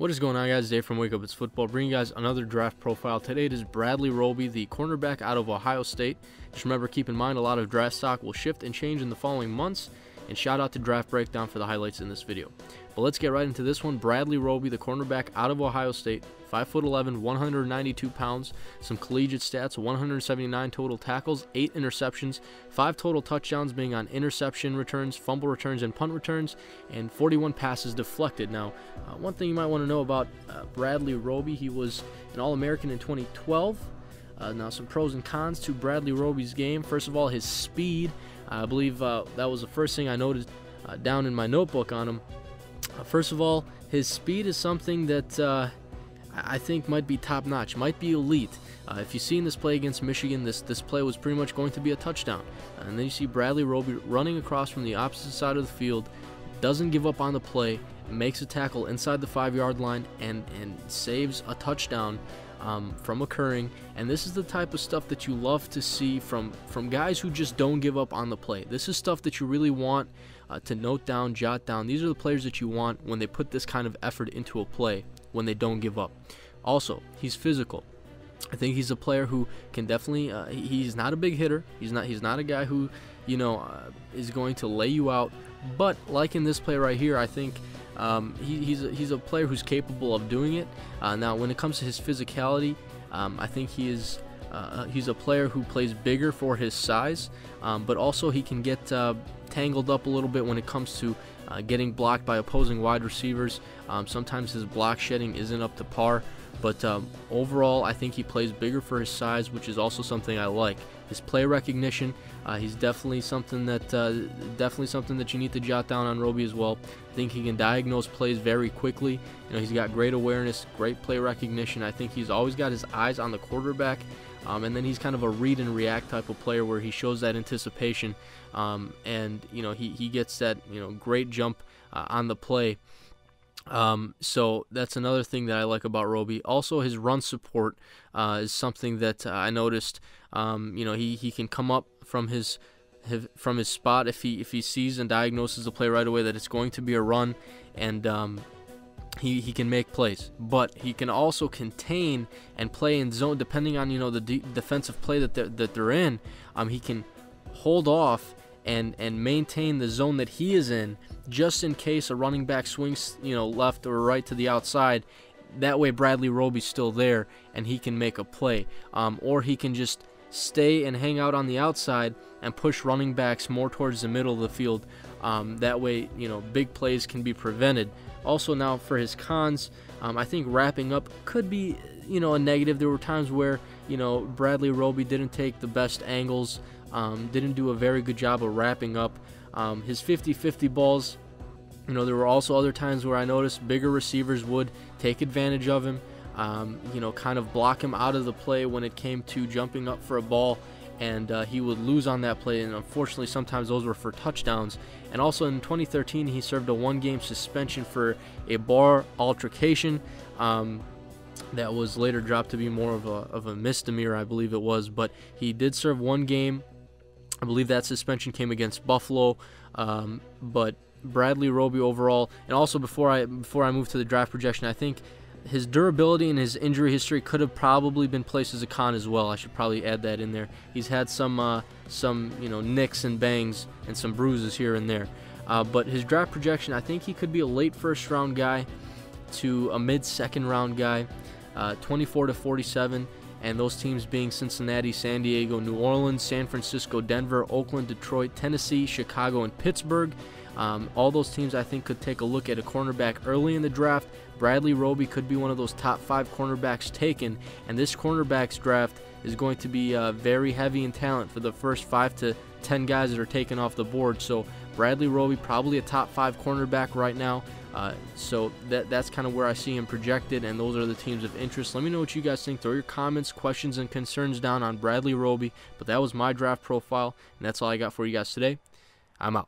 What is going on, guys? Dave from Wake Up It's Football, bringing you guys another draft profile. Today it is Bradley Roby, the cornerback out of Ohio State. Just remember, keep in mind, a lot of draft stock will shift and change in the following months. And shout out to Draft Breakdown for the highlights in this video. But let's get right into this one. Bradley Roby, the cornerback out of Ohio State, 5'11", 192 pounds, some collegiate stats, 179 total tackles, 8 interceptions, 5 total touchdowns being on interception returns, fumble returns, and punt returns, and 41 passes deflected. Now, one thing you might want to know about Bradley Roby, he was an All-American in 2012. Now, some pros and cons to Bradley Roby's game. First of all, his speed. I believe that was the first thing I noted down in my notebook on him. First of all, his speed is something that I think might be top-notch, might be elite. If you see in this play against Michigan, this play was pretty much going to be a touchdown. And then you see Bradley Roby running across from the opposite side of the field, doesn't give up on the play, makes a tackle inside the 5-yard line, and saves a touchdown from occurring. And this is the type of stuff that you love to see from guys who just don't give up on the play. This is stuff that you really want to note down, jot down. These are the players that you want when they put this kind of effort into a play, when they don't give up. Also, he's physical. I think he's a player who can definitely he's not a big hitter. He's not a guy who, is going to lay you out. But like in this play right here, I think he's a player who's capable of doing it. Now, when it comes to his physicality, I think he's a player who plays bigger for his size, but also he can get tangled up a little bit when it comes to getting blocked by opposing wide receivers. Sometimes his block shedding isn't up to par, but overall I think he plays bigger for his size, which is also something I like. His play recognition, he's definitely something that you need to jot down on Roby as well. I think he can diagnose plays very quickly. He's got great awareness, great play recognition. I think he's always got his eyes on the quarterback, and then he's kind of a read and react type of player where he shows that anticipation, and he gets that great jump on the play. So that's another thing that I like about Roby. Also, his run support is something that I noticed. He can come up from his spot if he sees and diagnoses the play right away that it's going to be a run, and he can make plays. But he can also contain and play in zone depending on the defensive play that they're in. He can hold off and maintain the zone that he is in, just in case a running back swings left or right to the outside. That way Bradley Roby's still there and he can make a play, or he can just stay and hang out on the outside and push running backs more towards the middle of the field. That way big plays can be prevented. Also, now for his cons, I think wrapping up could be a negative. There were times where Bradley Roby didn't take the best angles, didn't do a very good job of wrapping up his 50-50 balls. There were also other times where I noticed bigger receivers would take advantage of him, kind of block him out of the play when it came to jumping up for a ball, and he would lose on that play, and unfortunately sometimes those were for touchdowns. And also in 2013 he served a 1-game suspension for a bar altercation that was later dropped to be more of a misdemeanor, I believe it was, but he did serve 1 game. I believe that suspension came against Buffalo, but Bradley Roby overall, and also before I move to the draft projection, I think his durability and his injury history could have probably been placed as a con as well. I should probably add that in there. He's had some nicks and bangs and some bruises here and there, but his draft projection, I think he could be a late first-round guy to a mid-second round guy, 24 to 47. And those teams being Cincinnati, San Diego, New Orleans, San Francisco, Denver, Oakland, Detroit, Tennessee, Chicago, and Pittsburgh. All those teams I think could take a look at a cornerback early in the draft. Bradley Roby could be one of those top 5 cornerbacks taken, and this cornerbacks draft is going to be very heavy in talent for the first 5 to 10 guys that are taken off the board. So Bradley Roby probably a top 5 cornerback right now. So that's kind of where I see him projected, and those are the teams of interest. Let me know what you guys think. Throw your comments, questions, and concerns down on Bradley Roby. But that was my draft profile, and that's all I got for you guys today. I'm out.